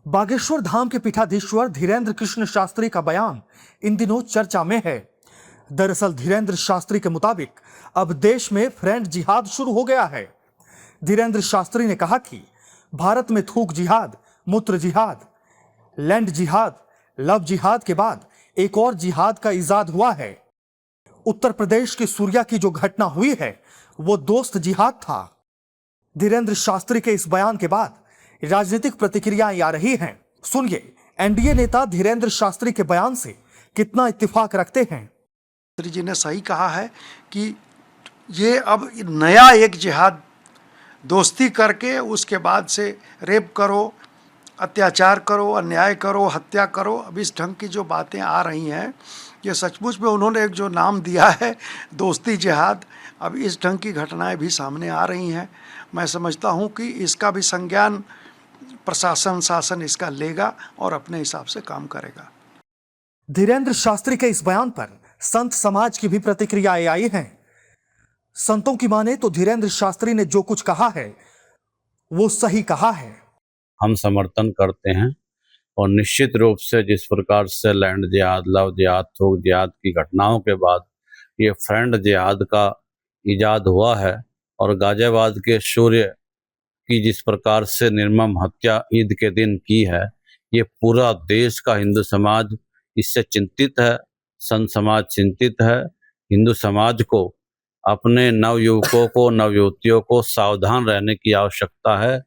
बागेश्वर धाम के पीठाधीश्वर धीरेंद्र कृष्ण शास्त्री का बयान इन दिनों चर्चा में है। दरअसल धीरेंद्र शास्त्री के मुताबिक अब देश में फ्रेंड जिहाद शुरू हो गया है। धीरेंद्र शास्त्री ने कहा कि भारत में थूक जिहाद, मूत्र जिहाद, लैंड जिहाद, लव जिहाद के बाद एक और जिहाद का इजाद हुआ है। उत्तर प्रदेश के सूर्या की जो घटना हुई है वो दोस्त जिहाद था। धीरेंद्र शास्त्री के इस बयान के बाद राजनीतिक प्रतिक्रियाएं आ रही हैं। सुनिए एनडीए नेता धीरेंद्र शास्त्री के बयान से कितना इत्तेफाक रखते हैं। शास्त्री जी ने सही कहा है कि ये अब नया एक जिहाद, दोस्ती करके उसके बाद से रेप करो, अत्याचार करो, अन्याय करो, हत्या करो। अब इस ढंग की जो बातें आ रही हैं, ये सचमुच में उन्होंने एक जो नाम दिया है दोस्ती जिहाद, अब इस ढंग की घटनाएं भी सामने आ रही हैं। मैं समझता हूं कि इसका भी संज्ञान प्रशासन, शासन इसका लेगा और अपने हिसाब से काम करेगा। धीरेंद्र शास्त्री के इस बयान पर संत समाज की भी प्रतिक्रियाएं आई हैं। संतों की माने तो धीरेंद्र शास्त्री ने जो कुछ कहा है वो सही कहा है। हम समर्थन करते हैं और निश्चित रूप से जिस प्रकार से लैंड जिहाद, लव जिहाद, थूक जिहाद की घटनाओं के बाद ये फ्रेंड जिहाद का इजाद हुआ है और गाजियाबाद के शूर्य की जिस प्रकार से निर्मम हत्या ईद के दिन की है, ये पूरा देश का हिंदू समाज इससे चिंतित है। संत समाज चिंतित है। हिंदू समाज को अपने नवयुवकों को, नवयुवतियों को सावधान रहने की आवश्यकता है।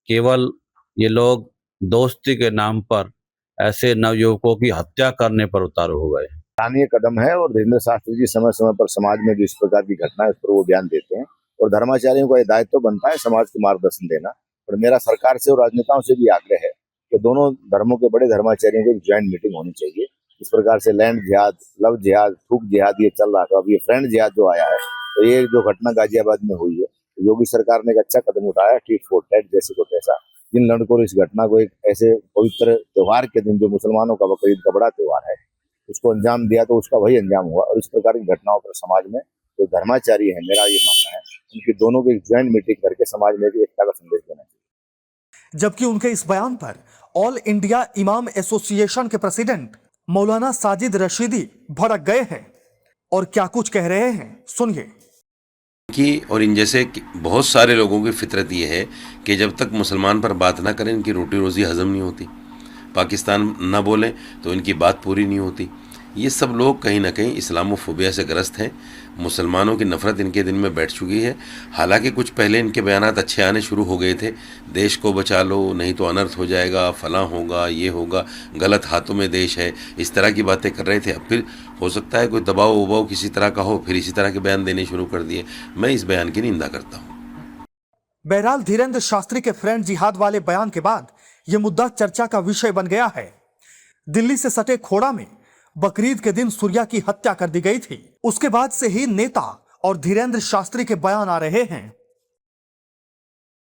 केवल ये लोग दोस्ती के नाम पर ऐसे नवयुवकों की हत्या करने पर उतारू हो गए। सराहनीय कदम है और धीरेंद्र शास्त्री जी समय समय पर समाज में जो इस प्रकार की घटना है उस पर वो बयान देते हैं और धर्माचार्यों का ये दायित्व तो बनता है समाज को मार्गदर्शन देना। और मेरा सरकार से और राजनेताओं से भी आग्रह है कि दोनों धर्मों के बड़े धर्माचार्यों की एक ज्वाइंट मीटिंग होनी चाहिए। इस प्रकार से लैंड जिहाद, लव जिहाद, थूक जिहाद ये चल रहा था, अब ये फ्रेंड जिहाद जो आया है, तो ये जो घटना गाजियाबाद में हुई है, तो योगी सरकार ने एक अच्छा कदम उठाया, टीट फॉर टैट जैसे को तैसा। जिन लड़कों ने इस घटना को एक ऐसे पवित्र त्योहार के दिन, जो मुसलमानों का बकरीद का बड़ा त्योहार है, उसको अंजाम दिया, तो उसका वही अंजाम हुआ। और इस प्रकार की घटनाओं पर समाज में जो धर्माचार्य है, मेरा ये मानना है, उनकी दोनों की ज्वाइंट मीटिंग करके समाज में भी एकता का संदेश देना चाहिए। जबकि उनके इस बयान पर ऑल इंडिया इमाम एसोसिएशन के प्रेसिडेंट मौलाना साजिद रशीदी भड़क गए हैं और क्या कुछ कह रहे हैं, सुनिए। कि और इन जैसे बहुत सारे लोगों की फितरत ये है कि जब तक मुसलमान पर बात ना करें इनकी रोटी रोज़ी हजम नहीं होती, पाकिस्तान ना बोलें तो इनकी बात पूरी नहीं होती। ये सब लोग कहीं ना कहीं इस्लामोफोबिया से ग्रस्त हैं। मुसलमानों की नफ़रत इनके दिल में बैठ चुकी है। हालांकि कुछ पहले इनके बयानात अच्छे आने शुरू हो गए थे, देश को बचा लो नहीं तो अनर्थ हो जाएगा, फलां होगा, ये होगा, गलत हाथों में देश है, इस तरह की बातें कर रहे थे। अब फिर हो सकता है कोई दबाव उबाव किसी तरह का हो, फिर इसी तरह के बयान देने शुरू कर दिए। मैं इस बयान की निंदा करता हूँ। बहरहाल धीरेंद्र शास्त्री के फ्रेंड जिहाद वाले बयान के बाद यह मुद्दा चर्चा का विषय बन गया है। दिल्ली से सटे खोड़ा में बकरीद के दिन सूर्या की हत्या कर दी गई थी। उसके बाद से ही नेता और धीरेंद्र शास्त्री के बयान आ रहे हैं।